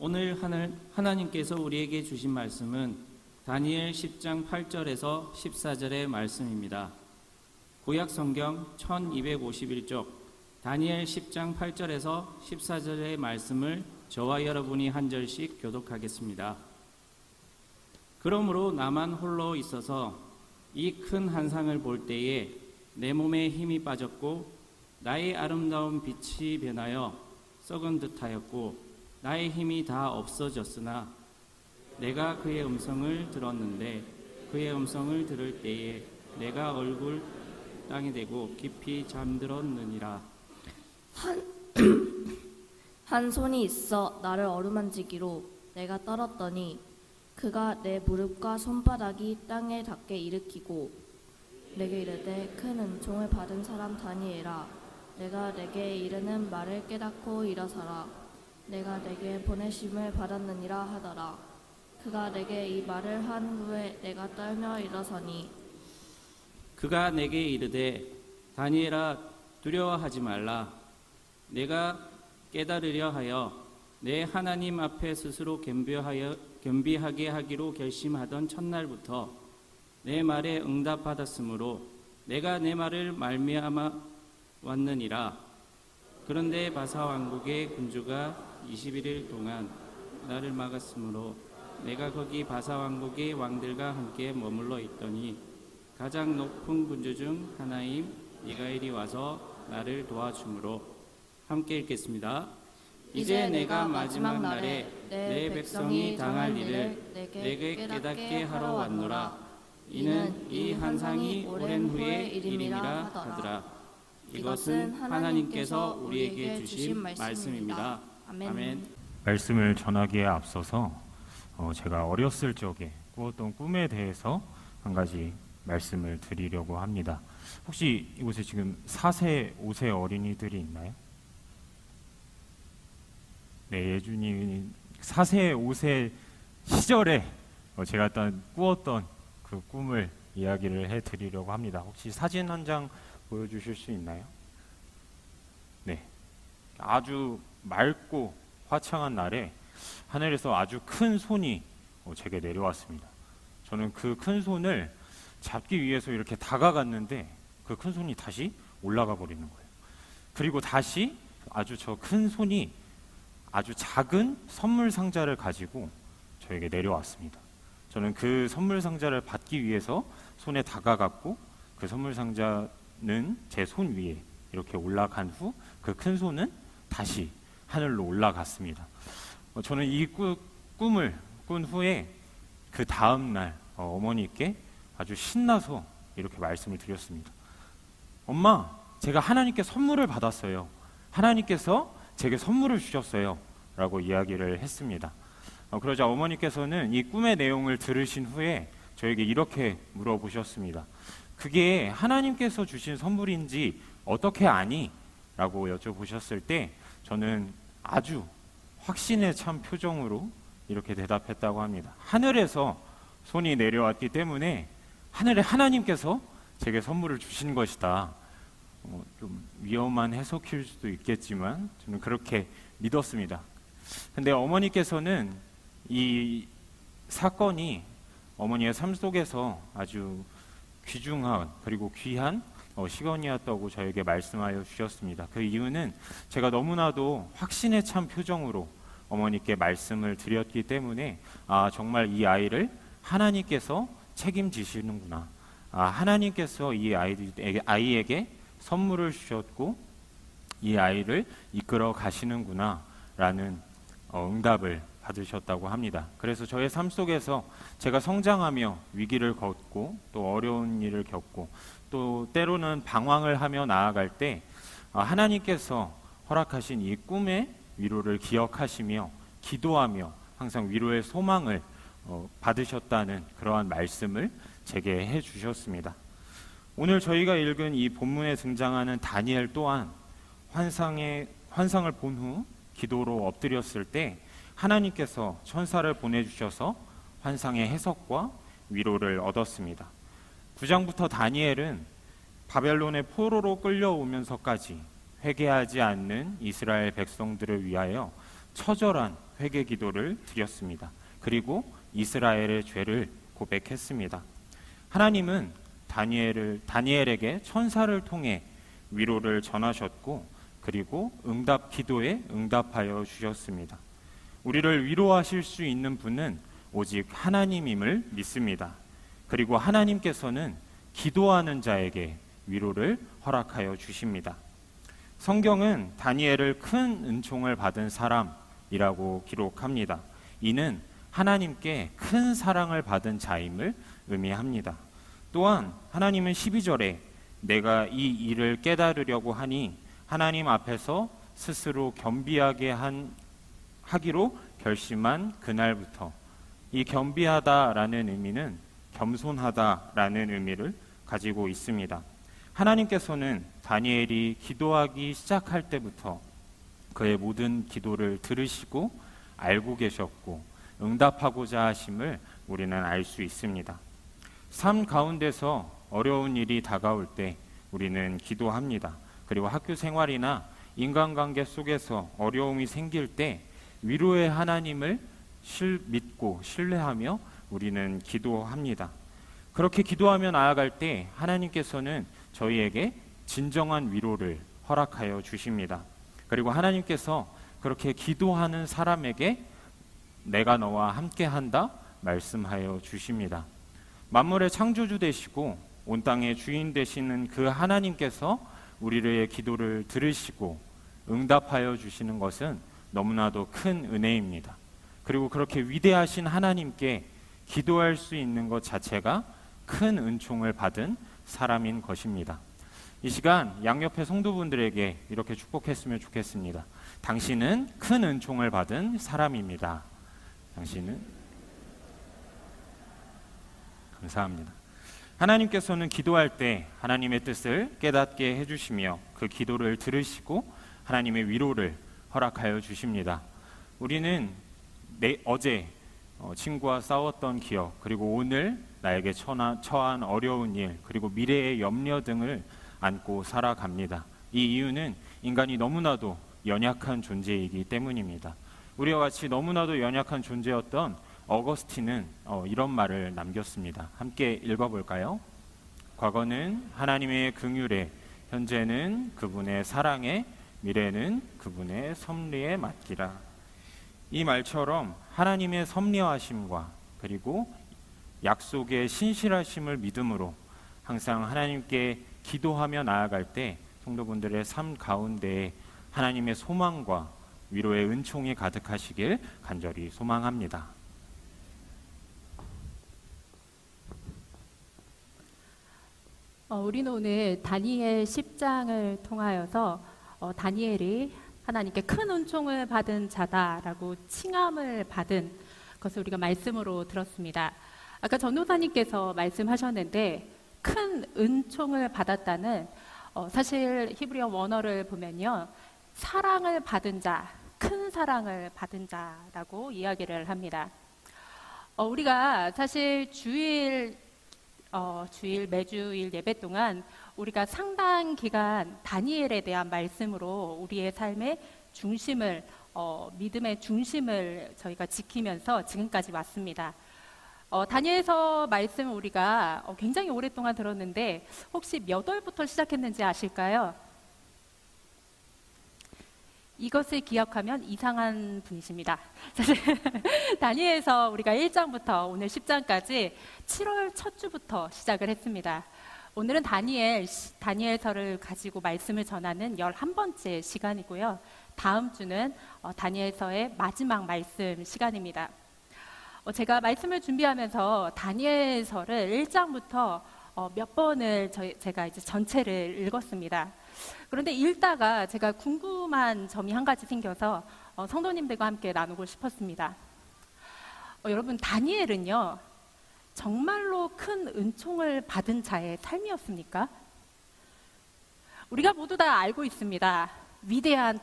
오늘 하나님께서 우리에게 주신 말씀은 다니엘 10장 8절에서 14절의 말씀입니다. 구약 성경 1251쪽 다니엘 10장 8절에서 14절의 말씀을 저와 여러분이 한 절씩 교독하겠습니다. 그러므로 나만 홀로 있어서 이 큰 환상을 볼 때에 내 몸에 힘이 빠졌고 나의 아름다운 빛이 변하여 썩은 듯하였고 나의 힘이 다 없어졌으나 내가 그의 음성을 들었는데 그의 음성을 들을 때에 내가 얼굴 땅에 대고 깊이 잠들었느니라. 한 손이 있어 나를 어루만지기로 내가 떨었더니 그가 내 무릎과 손바닥이 땅에 닿게 일으키고 내게 이르되 큰 은총을 받은 사람 다니엘아, 내가 내게 이르는 말을 깨닫고 일어서라. 내가 내게 보내심을 받았느니라 하더라. 그가 내게 이 말을 한 후에 내가 떨며 일어서니 그가 내게 이르되 다니엘아, 두려워하지 말라. 내가 깨달으려 하여 내 하나님 앞에 스스로 겸비하게 하기로 결심하던 첫날부터 내 말에 응답받았으므로 내가 내 말을 말미암아 왔느니라. 그런데 바사 왕국의 군주가 21일 동안 나를 막았으므로 내가 거기 바사 왕국의 왕들과 함께 머물러 있더니 가장 높은 군주 중 하나인 미가엘이 와서 나를 도와주므로. 함께 읽겠습니다. 이제 내가 마지막 날에 내 백성이 당할 일을 내게 깨닫게 하러 왔노라. 이는 이 환상이 오랜 후의 일임이라 하더라. 이것은 하나님께서 우리에게 주신 말씀입니다. 아멘. 말씀을 전하기에 앞서서 제가 어렸을 적에 꾸었던 꿈에 대해서 한 가지 말씀을 드리려고 합니다. 혹시 이곳에 지금 4세, 5세 어린이들이 있나요? 네, 예준이 4세, 5세 시절에 제가 꾸었던 그 꿈을 이야기를 해드리려고 합니다. 혹시 사진 한 장 보여주실 수 있나요? 네, 아주 맑고 화창한 날에 하늘에서 아주 큰 손이 제게 내려왔습니다. 저는 그 큰 손을 잡기 위해서 이렇게 다가갔는데 그 큰 손이 다시 올라가 버리는 거예요. 그리고 다시 아주 저 큰 손이 아주 작은 선물 상자를 가지고 저에게 내려왔습니다. 저는 그 선물 상자를 받기 위해서 손에 다가갔고 그 선물 상자는 제 손 위에 이렇게 올라간 후 그 큰 손은 다시 하늘로 올라갔습니다. 저는 이 꿈을 꾼 후에 그 다음 날 어머니께 아주 신나서 이렇게 말씀을 드렸습니다. 엄마, 제가 하나님께 선물을 받았어요. 하나님께서 제게 선물을 주셨어요. 라고 이야기를 했습니다. 그러자 어머니께서는 이 꿈의 내용을 들으신 후에 저에게 이렇게 물어보셨습니다. 그게 하나님께서 주신 선물인지 어떻게 아니? 라고 여쭤보셨을 때 저는 아주 확신에 찬 표정으로 이렇게 대답했다고 합니다. 하늘에서 손이 내려왔기 때문에 하늘의 하나님께서 제게 선물을 주신 것이다. 좀 위험한 해석일 수도 있겠지만 저는 그렇게 믿었습니다. 근데 어머니께서는 이 사건이 어머니의 삶 속에서 아주 귀중한 그리고 귀한 시간이었다고 저에게 말씀하여 주셨습니다. 그 이유는 제가 너무나도 확신에 찬 표정으로 어머니께 말씀을 드렸기 때문에 정말 이 아이를 하나님께서 책임지시는구나. 하나님께서 이 아이에게 선물을 주셨고 이 아이를 이끌어 가시는구나 라는 응답을 받으셨다고 합니다. 그래서 저의 삶 속에서 제가 성장하며 위기를 겪고 또 어려운 일을 겪고 또 때로는 방황을 하며 나아갈 때 하나님께서 허락하신 이 꿈의 위로를 기억하시며 기도하며 항상 위로의 소망을 받으셨다는 그러한 말씀을 제게 해주셨습니다. 오늘 저희가 읽은 이 본문에 등장하는 다니엘 또한 환상을 본 후 기도로 엎드렸을 때 하나님께서 천사를 보내주셔서 환상의 해석과 위로를 얻었습니다. 9장부터 다니엘은 바벨론의 포로로 끌려오면서까지 회개하지 않는 이스라엘 백성들을 위하여 처절한 회개 기도를 드렸습니다. 그리고 이스라엘의 죄를 고백했습니다. 하나님은 다니엘에게 천사를 통해 위로를 전하셨고 그리고 응답 기도에 응답하여 주셨습니다. 우리를 위로하실 수 있는 분은 오직 하나님임을 믿습니다. 그리고 하나님께서는 기도하는 자에게 위로를 허락하여 주십니다. 성경은 다니엘을 큰 은총을 받은 사람이라고 기록합니다. 이는 하나님께 큰 사랑을 받은 자임을 의미합니다. 또한 하나님은 12절에 내가 이 일을 깨달으려고 하니 하나님 앞에서 스스로 겸비하게 하기로 결심한 그날부터, 이 겸비하다라는 의미는 겸손하다라는 의미를 가지고 있습니다. 하나님께서는 다니엘이 기도하기 시작할 때부터 그의 모든 기도를 들으시고 알고 계셨고 응답하고자 하심을 우리는 알 수 있습니다. 삶 가운데서 어려운 일이 다가올 때 우리는 기도합니다. 그리고 학교 생활이나 인간관계 속에서 어려움이 생길 때 위로의 하나님을 믿고 신뢰하며 우리는 기도합니다. 그렇게 기도하며 나아갈 때 하나님께서는 저희에게 진정한 위로를 허락하여 주십니다. 그리고 하나님께서 그렇게 기도하는 사람에게 내가 너와 함께한다 말씀하여 주십니다. 만물의 창조주 되시고 온 땅의 주인 되시는 그 하나님께서 우리의 기도를 들으시고 응답하여 주시는 것은 너무나도 큰 은혜입니다. 그리고 그렇게 위대하신 하나님께 기도할 수 있는 것 자체가 큰 은총을 받은 사람인 것입니다. 이 시간 양옆의 성도분들에게 이렇게 축복했으면 좋겠습니다. 당신은 큰 은총을 받은 사람입니다. 당신은 감사합니다. 하나님께서는 기도할 때 하나님의 뜻을 깨닫게 해주시며 그 기도를 들으시고 하나님의 위로를 허락하여 주십니다. 우리는 어제 친구와 싸웠던 기억, 그리고 오늘 나에게 처한 어려운 일, 그리고 미래의 염려 등을 안고 살아갑니다. 이 이유는 인간이 너무나도 연약한 존재이기 때문입니다. 우리와 같이 너무나도 연약한 존재였던 어거스틴은 이런 말을 남겼습니다. 함께 읽어볼까요? 과거는 하나님의 긍휼에, 현재는 그분의 사랑에, 미래는 그분의 섭리에 맡기라. 이 말처럼 하나님의 섭리하심과 그리고 약속의 신실하심을 믿음으로 항상 하나님께 기도하며 나아갈 때 성도분들의 삶 가운데 하나님의 소망과 위로의 은총이 가득하시길 간절히 소망합니다. 우리는 오늘 다니엘 10장을 통하여서 다니엘이 하나님께 큰 은총을 받은 자다라고 칭함을 받은 것을 우리가 말씀으로 들었습니다. 아까 전도사님께서 말씀하셨는데 큰 은총을 받았다는 사실 히브리어 원어를 보면요, 사랑을 받은 자, 큰 사랑을 받은 자라고 이야기를 합니다. 우리가 사실 매주일 예배 동안 우리가 상당 기간 다니엘에 대한 말씀으로 우리의 삶의 중심을, 믿음의 중심을 저희가 지키면서 지금까지 왔습니다. 다니엘서 말씀 우리가 굉장히 오랫동안 들었는데 혹시 몇 월부터 시작했는지 아실까요? 이것을 기억하면 이상한 분이십니다. 사실 다니엘서 우리가 1장부터 오늘 10장까지 7월 첫 주부터 시작을 했습니다. 오늘은 다니엘서를 가지고 말씀을 전하는 11번째 시간이고요. 다음 주는 다니엘서의 마지막 말씀 시간입니다. 제가 말씀을 준비하면서 다니엘서를 1장부터 몇 번을 제가 이제 전체를 읽었습니다. 그런데 읽다가 제가 궁금한 점이 한 가지 생겨서 성도님들과 함께 나누고 싶었습니다. 여러분, 다니엘은요, 정말로 큰 은총을 받은 자의 삶이었습니까? 우리가 모두 다 알고 있습니다. 위대한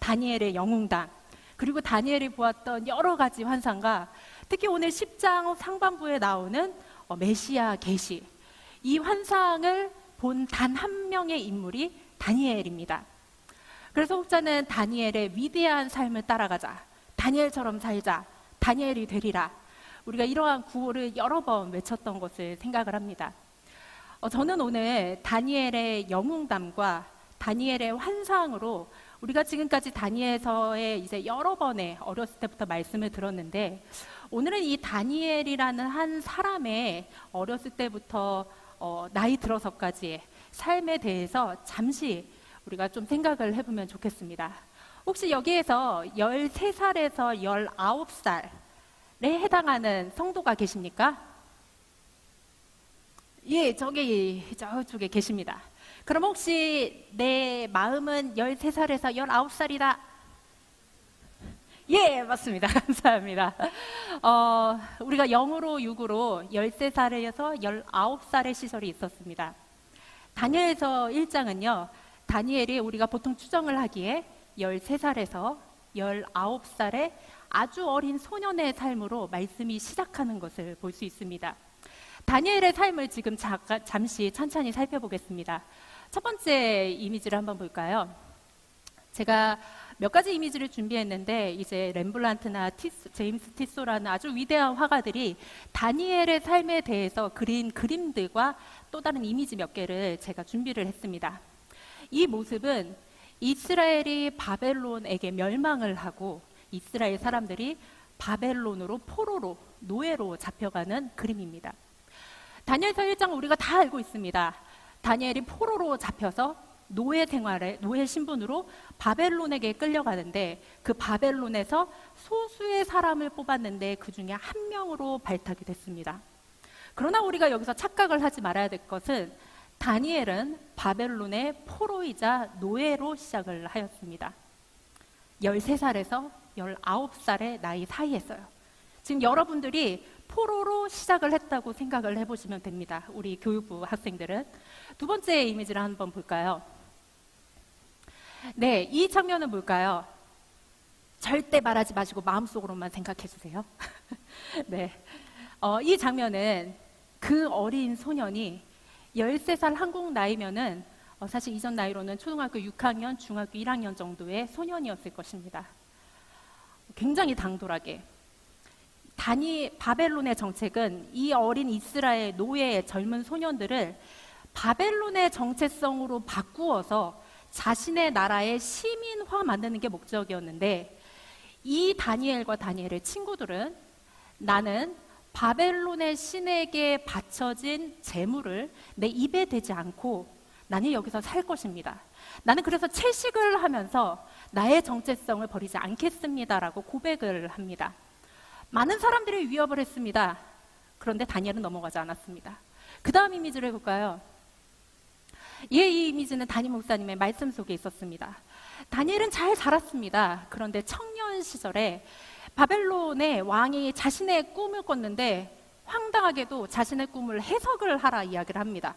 다니엘의 영웅담, 그리고 다니엘이 보았던 여러 가지 환상과 특히 오늘 10장 상반부에 나오는 메시아 계시, 이 환상을 본 단 한 명의 인물이 다니엘입니다. 그래서 혹자는 다니엘의 위대한 삶을 따라가자, 다니엘처럼 살자, 다니엘이 되리라. 우리가 이러한 구호를 여러 번 외쳤던 것을 생각을 합니다. 저는 오늘 다니엘의 영웅담과 다니엘의 환상으로 우리가 지금까지 다니엘서에 이제 여러 번의 어렸을 때부터 말씀을 들었는데, 오늘은 이 다니엘이라는 한 사람의 어렸을 때부터 나이 들어서까지의 삶에 대해서 잠시 우리가 좀 생각을 해보면 좋겠습니다. 혹시 여기에서 13살에서 19살에 해당하는 성도가 계십니까? 예, 저쪽에 계십니다. 그럼 혹시 내 마음은 13살에서 19살이다? 예, 맞습니다. 감사합니다. 우리가 0으로 6으로 13살에서 19살의 시절이 있었습니다. 다니엘서 1장은요, 다니엘이 우리가 보통 추정을 하기에 13살에서 19살의 아주 어린 소년의 삶으로 말씀이 시작하는 것을 볼 수 있습니다. 다니엘의 삶을 지금 잠시 천천히 살펴보겠습니다. 첫 번째 이미지를 한번 볼까요? 제가 몇 가지 이미지를 준비했는데, 이제 렘블란트나 제임스 티소라는 아주 위대한 화가들이 다니엘의 삶에 대해서 그린 그림들과 또 다른 이미지 몇 개를 제가 준비를 했습니다. 이 모습은 이스라엘이 바벨론에게 멸망을 하고 이스라엘 사람들이 바벨론으로 포로로, 노예로 잡혀가는 그림입니다. 다니엘서 1장 우리가 다 알고 있습니다. 다니엘이 포로로 잡혀서 노예 생활에, 노예 신분으로 바벨론에게 끌려가는데, 그 바벨론에서 소수의 사람을 뽑았는데 그 중에 한 명으로 발탁이 됐습니다. 그러나 우리가 여기서 착각을 하지 말아야 될 것은, 다니엘은 바벨론의 포로이자 노예로 시작을 하였습니다. 13살에서 19살의 나이 사이였어요. 지금 여러분들이 포로로 시작을 했다고 생각을 해보시면 됩니다. 우리 교육부 학생들은. 두 번째 이미지를 한번 볼까요? 네, 이 장면은 뭘까요? 절대 말하지 마시고 마음속으로만 생각해 주세요. 네, 이 장면은 그 어린 소년이 13살 한국 나이면은 사실 이전 나이로는 초등학교 6학년, 중학교 1학년 정도의 소년이었을 것입니다. 굉장히 당돌하게. 바벨론의 정책은 이 어린 이스라엘 노예의 젊은 소년들을 바벨론의 정체성으로 바꾸어서 자신의 나라의 시민화 만드는 게 목적이었는데, 이 다니엘과 다니엘의 친구들은 나는 바벨론의 신에게 바쳐진 재물을 내 입에 대지 않고 나는 여기서 살 것입니다. 나는 그래서 채식을 하면서 나의 정체성을 버리지 않겠습니다라고 고백을 합니다. 많은 사람들이 위협을 했습니다. 그런데 다니엘은 넘어가지 않았습니다. 그 다음 이미지를 해볼까요? 이 이미지는 담임 목사님의 말씀 속에 있었습니다. 다니엘은 잘 자랐습니다. 그런데 청년 시절에 바벨론의 왕이 자신의 꿈을 꿨는데, 황당하게도 자신의 꿈을 해석을 하라 이야기를 합니다.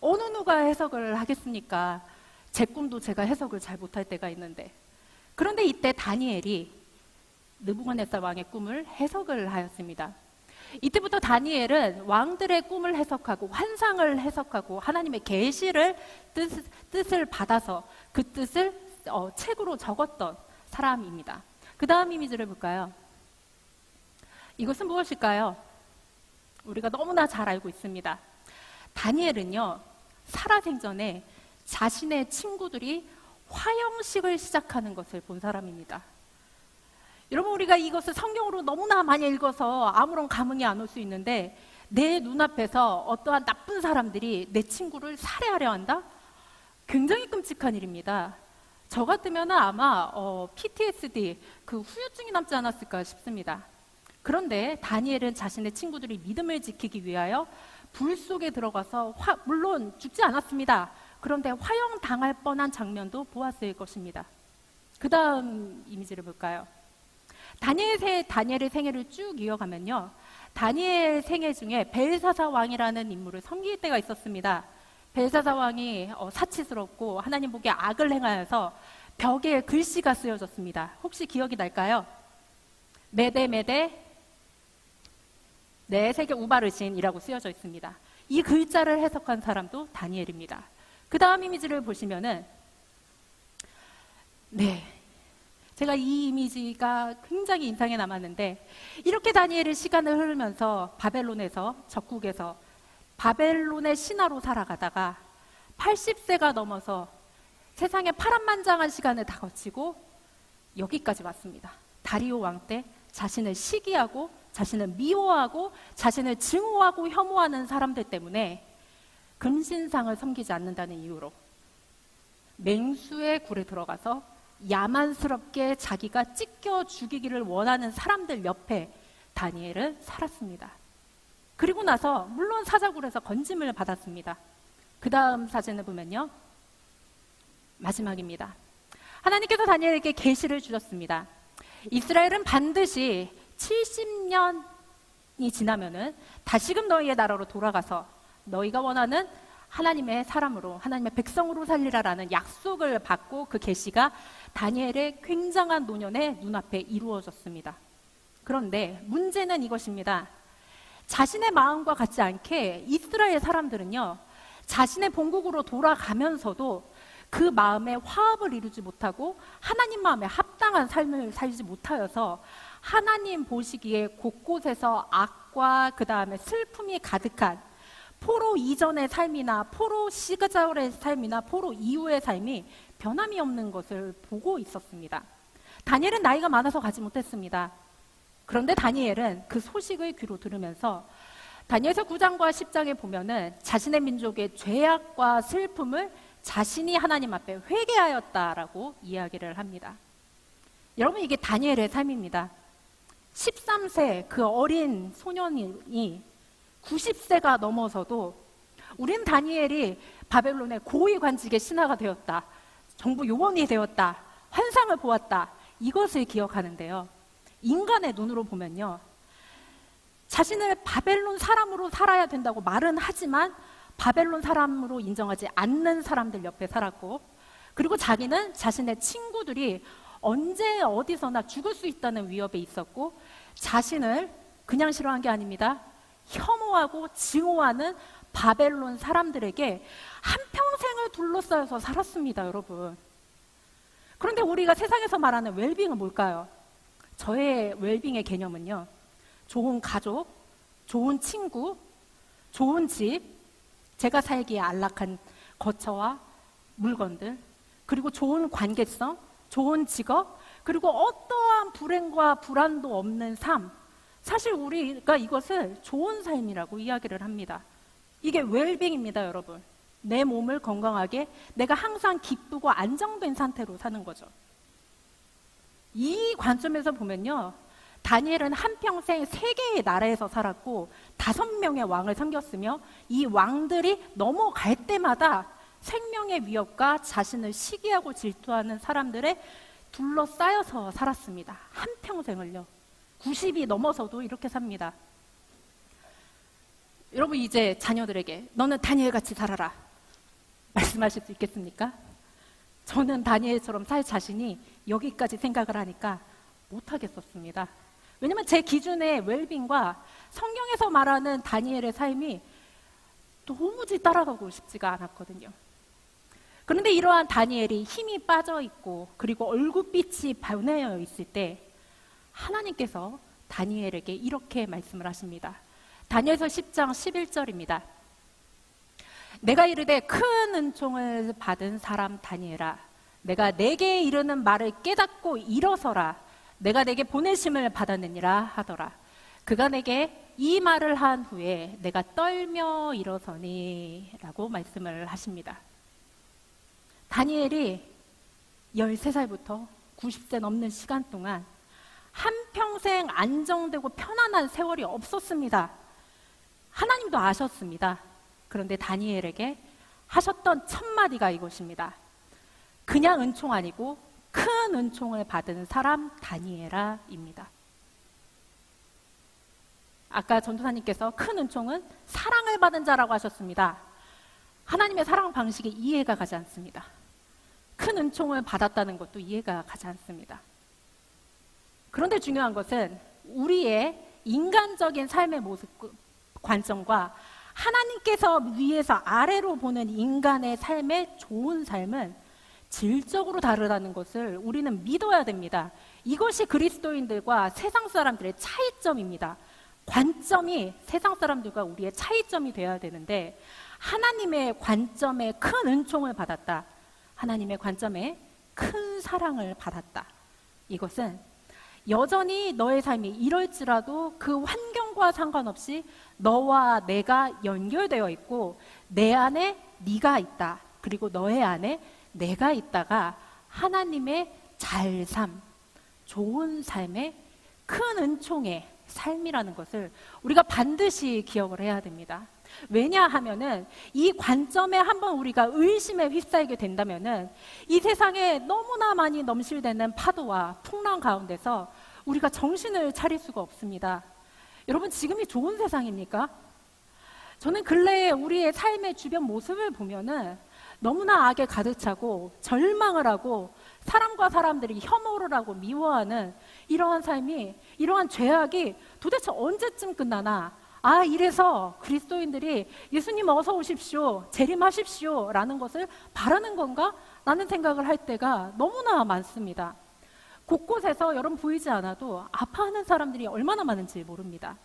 어느 누가 해석을 하겠습니까? 제 꿈도 제가 해석을 잘 못할 때가 있는데. 그런데 이때 다니엘이 느부갓네살 왕의 꿈을 해석을 하였습니다. 이때부터 다니엘은 왕들의 꿈을 해석하고 환상을 해석하고 하나님의 계시를 뜻을 받아서 그 뜻을 책으로 적었던 사람입니다. 그 다음 이미지를 볼까요? 이것은 무엇일까요? 우리가 너무나 잘 알고 있습니다. 다니엘은요, 살아생전에 자신의 친구들이 화형식을 시작하는 것을 본 사람입니다. 여러분, 우리가 이것을 성경으로 너무나 많이 읽어서 아무런 감흥이 안 올 수 있는데, 내 눈앞에서 어떠한 나쁜 사람들이 내 친구를 살해하려 한다? 굉장히 끔찍한 일입니다. 저 같으면 아마 PTSD, 그 후유증이 남지 않았을까 싶습니다. 그런데 다니엘은 자신의 친구들이 믿음을 지키기 위하여 불 속에 들어가서 물론 죽지 않았습니다. 그런데 화형당할 뻔한 장면도 보았을 것입니다. 그 다음 이미지를 볼까요? 다니엘의 생애를 쭉 이어가면요, 다니엘 생애 중에 벨사사 왕이라는 인물을 섬길 때가 있었습니다. 벨사사 왕이 사치스럽고 하나님 보기에 악을 행하여서 벽에 글씨가 쓰여졌습니다. 혹시 기억이 날까요? 메데 내 세계 우바르신이라고 쓰여져 있습니다. 이 글자를 해석한 사람도 다니엘입니다. 그 다음 이미지를 보시면은, 네, 제가 이 이미지가 굉장히 인상에 남았는데, 이렇게 다니엘이 시간을 흐르면서 바벨론에서, 적국에서 바벨론의 신하로 살아가다가 80세가 넘어서 세상에 파란만장한 시간을 다 거치고 여기까지 왔습니다. 다리오 왕 때 자신을 시기하고 자신을 미워하고 자신을 증오하고 혐오하는 사람들 때문에 금신상을 섬기지 않는다는 이유로 맹수의 굴에 들어가서 야만스럽게 자기가 찢겨 죽이기를 원하는 사람들 옆에 다니엘은 살았습니다. 그리고 나서 물론 사자굴에서 건짐을 받았습니다. 그 다음 사진을 보면요, 마지막입니다. 하나님께서 다니엘에게 계시를 주셨습니다. 이스라엘은 반드시 70년이 지나면은 다시금 너희의 나라로 돌아가서 너희가 원하는 하나님의 사람으로, 하나님의 백성으로 살리라라는 약속을 받고 그 계시가 다니엘의 굉장한 노년의 눈앞에 이루어졌습니다. 그런데 문제는 이것입니다. 자신의 마음과 같지 않게 이스라엘 사람들은요, 자신의 본국으로 돌아가면서도 그 마음에 화합을 이루지 못하고 하나님 마음에 합당한 삶을 살지 못하여서 하나님 보시기에 곳곳에서 악과 그 다음에 슬픔이 가득한 포로 이전의 삶이나 포로 시그자울의 삶이나 포로 이후의 삶이 변함이 없는 것을 보고 있었습니다. 다니엘은 나이가 많아서 가지 못했습니다. 그런데 다니엘은 그 소식을 귀로 들으면서 다니엘서 9장과 10장에 보면은 자신의 민족의 죄악과 슬픔을 자신이 하나님 앞에 회개하였다라고 이야기를 합니다. 여러분, 이게 다니엘의 삶입니다. 13세 그 어린 소년이 90세가 넘어서도 우린 다니엘이 바벨론의 고위 관직의 신하가 되었다, 정부 요원이 되었다, 환상을 보았다, 이것을 기억하는데요. 인간의 눈으로 보면요, 자신을 바벨론 사람으로 살아야 된다고 말은 하지만 바벨론 사람으로 인정하지 않는 사람들 옆에 살았고, 그리고 자기는 자신의 친구들이 언제 어디서나 죽을 수 있다는 위협에 있었고, 자신을 그냥 싫어한 게 아닙니다. 혐오하고 증오하는 바벨론 사람들에게 한평생을 둘러싸여서 살았습니다, 여러분. 그런데 우리가 세상에서 말하는 웰빙은 뭘까요? 저의 웰빙의 개념은요, 좋은 가족, 좋은 친구, 좋은 집, 제가 살기에 안락한 거처와 물건들, 그리고 좋은 관계성, 좋은 직업, 그리고 어떠한 불행과 불안도 없는 삶. 사실 우리가 이것을 좋은 삶이라고 이야기를 합니다. 이게 웰빙입니다, 여러분. 내 몸을 건강하게, 내가 항상 기쁘고 안정된 상태로 사는 거죠. 이 관점에서 보면요, 다니엘은 한평생 3개의 나라에서 살았고 5명의 왕을 섬겼으며, 이 왕들이 넘어갈 때마다 생명의 위협과 자신을 시기하고 질투하는 사람들에 둘러싸여서 살았습니다. 한평생을요. 90이 넘어서도 이렇게 삽니다. 여러분, 이제 자녀들에게 너는 다니엘같이 살아라 말씀하실 수 있겠습니까? 저는 다니엘처럼 살 자신이 여기까지 생각을 하니까 못하겠었습니다. 왜냐면 제 기준의 웰빙과 성경에서 말하는 다니엘의 삶이 도무지 따라가고 싶지가 않았거든요. 그런데 이러한 다니엘이 힘이 빠져 있고 그리고 얼굴빛이 변해어 있을 때 하나님께서 다니엘에게 이렇게 말씀을 하십니다. 다니엘서 10장 11절입니다. 내가 이르되 큰 은총을 받은 사람 다니엘아, 내가 내게 이르는 말을 깨닫고 일어서라. 내가 내게 보내심을 받았느니라 하더라. 그가 내게 이 말을 한 후에 내가 떨며 일어서니 라고 말씀을 하십니다. 다니엘이 13살부터 90세 넘는 시간 동안 한평생 안정되고 편안한 세월이 없었습니다. 하나님도 아셨습니다. 그런데 다니엘에게 하셨던 첫 마디가 이것입니다. 그냥 은총 아니고 큰 은총을 받은 사람 다니엘아입니다. 아까 전도사님께서 큰 은총은 사랑을 받은 자라고 하셨습니다. 하나님의 사랑 방식이 이해가 가지 않습니다. 큰 은총을 받았다는 것도 이해가 가지 않습니다. 그런데 중요한 것은 우리의 인간적인 삶의 모습, 관점과 하나님께서 위에서 아래로 보는 인간의 삶의 좋은 삶은 질적으로 다르다는 것을 우리는 믿어야 됩니다. 이것이 그리스도인들과 세상 사람들의 차이점입니다. 관점이 세상 사람들과 우리의 차이점이 되어야 되는데, 하나님의 관점에 큰 은총을 받았다, 하나님의 관점에 큰 사랑을 받았다, 이것은 여전히 너의 삶이 이럴지라도 그 환경과 상관없이 너와 내가 연결되어 있고, 내 안에 네가 있다, 그리고 너의 안에 내가 있다가 하나님의 잘 삶, 좋은 삶의 큰 은총의 삶이라는 것을 우리가 반드시 기억을 해야 됩니다. 왜냐하면은 이 관점에 한번 우리가 의심에 휩싸이게 된다면은 이 세상에 너무나 많이 넘실대는 파도와 풍랑 가운데서 우리가 정신을 차릴 수가 없습니다. 여러분, 지금이 좋은 세상입니까? 저는 근래에 우리의 삶의 주변 모습을 보면은 너무나 악에 가득 차고 절망을 하고 사람과 사람들이 혐오를 하고 미워하는 이러한 삶이, 이러한 죄악이 도대체 언제쯤 끝나나, 아, 이래서 그리스도인들이 예수님 어서 오십시오, 재림하십시오 라는 것을 바라는 건가? 라는 생각을 할 때가 너무나 많습니다. 곳곳에서 여러분 보이지 않아도 아파하는 사람들이 얼마나 많은지 모릅니다.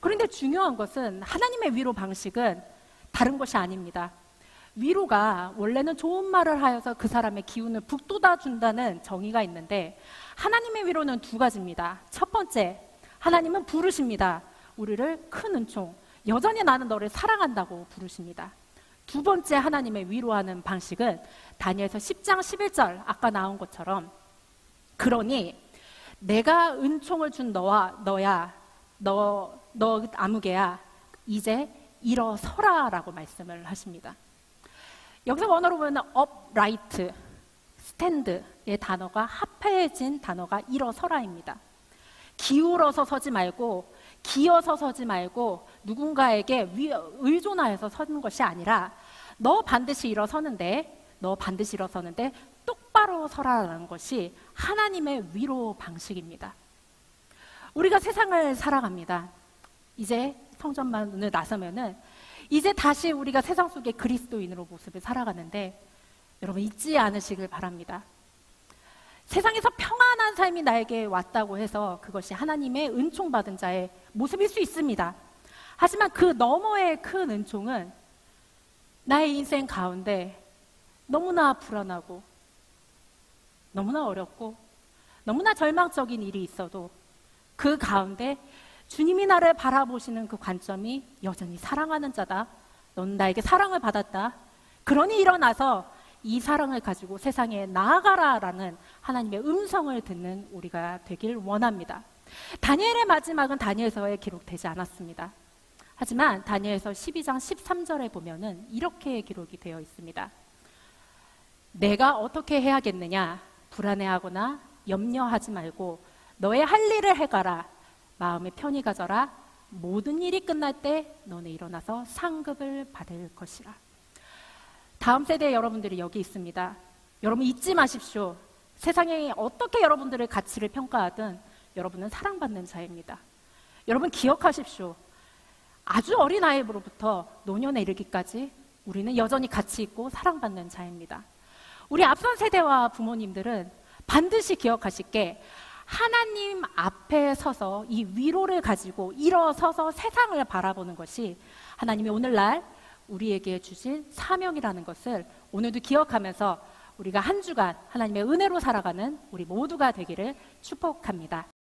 그런데 중요한 것은 하나님의 위로 방식은 다른 것이 아닙니다. 위로가 원래는 좋은 말을 하여서 그 사람의 기운을 북돋아 준다는 정의가 있는데, 하나님의 위로는 두 가지입니다. 첫 번째, 하나님은 부르십니다. 우리를 큰 은총, 여전히 나는 너를 사랑한다고 부르십니다. 두 번째 하나님의 위로하는 방식은 다니엘서 10장 11절 아까 나온 것처럼, 그러니 내가 은총을 준 너야, 너 아무개야, 이제 일어서라 라고 말씀을 하십니다. 여기서 원어로 보면 upright, stand의 단어가 합해진 단어가 일어서라입니다. 기울어서 서지 말고, 기어서 서지 말고, 누군가에게 의존하여서 서는 것이 아니라 너 반드시 일어서는데 똑바로 서라라는 것이 하나님의 위로 방식입니다. 우리가 세상을 살아갑니다. 이제 성전문을 나서면은 이제 다시 우리가 세상 속의 그리스도인으로 모습을 살아가는데, 여러분 잊지 않으시길 바랍니다. 세상에서 평안한 삶이 나에게 왔다고 해서 그것이 하나님의 은총받은 자의 모습일 수 있습니다. 하지만 그 너머의 큰 은총은 나의 인생 가운데 너무나 불안하고 너무나 어렵고 너무나 절망적인 일이 있어도 그 가운데 주님이 나를 바라보시는 그 관점이 여전히 사랑하는 자다, 넌 나에게 사랑을 받았다, 그러니 일어나서 이 사랑을 가지고 세상에 나아가라라는 하나님의 음성을 듣는 우리가 되길 원합니다. 다니엘의 마지막은 다니엘서에 기록되지 않았습니다. 하지만 다니엘서 12장 13절에 보면은 이렇게 기록이 되어 있습니다. 내가 어떻게 해야겠느냐, 불안해하거나 염려하지 말고 너의 할 일을 해가라, 마음에 편히 가져라, 모든 일이 끝날 때 너는 일어나서 상급을 받을 것이라. 다음 세대 여러분들이 여기 있습니다. 여러분 잊지 마십시오. 세상에 어떻게 여러분들의 가치를 평가하든 여러분은 사랑받는 자입니다. 여러분 기억하십시오. 아주 어린 아이로부터 노년에 이르기까지 우리는 여전히 가치 있고 사랑받는 자입니다. 우리 앞선 세대와 부모님들은 반드시 기억하실 게, 하나님 앞에 서서 이 위로를 가지고 일어서서 세상을 바라보는 것이 하나님이 오늘날 우리에게 주신 사명이라는 것을 오늘도 기억하면서 우리가 한 주간 하나님의 은혜로 살아가는 우리 모두가 되기를 축복합니다.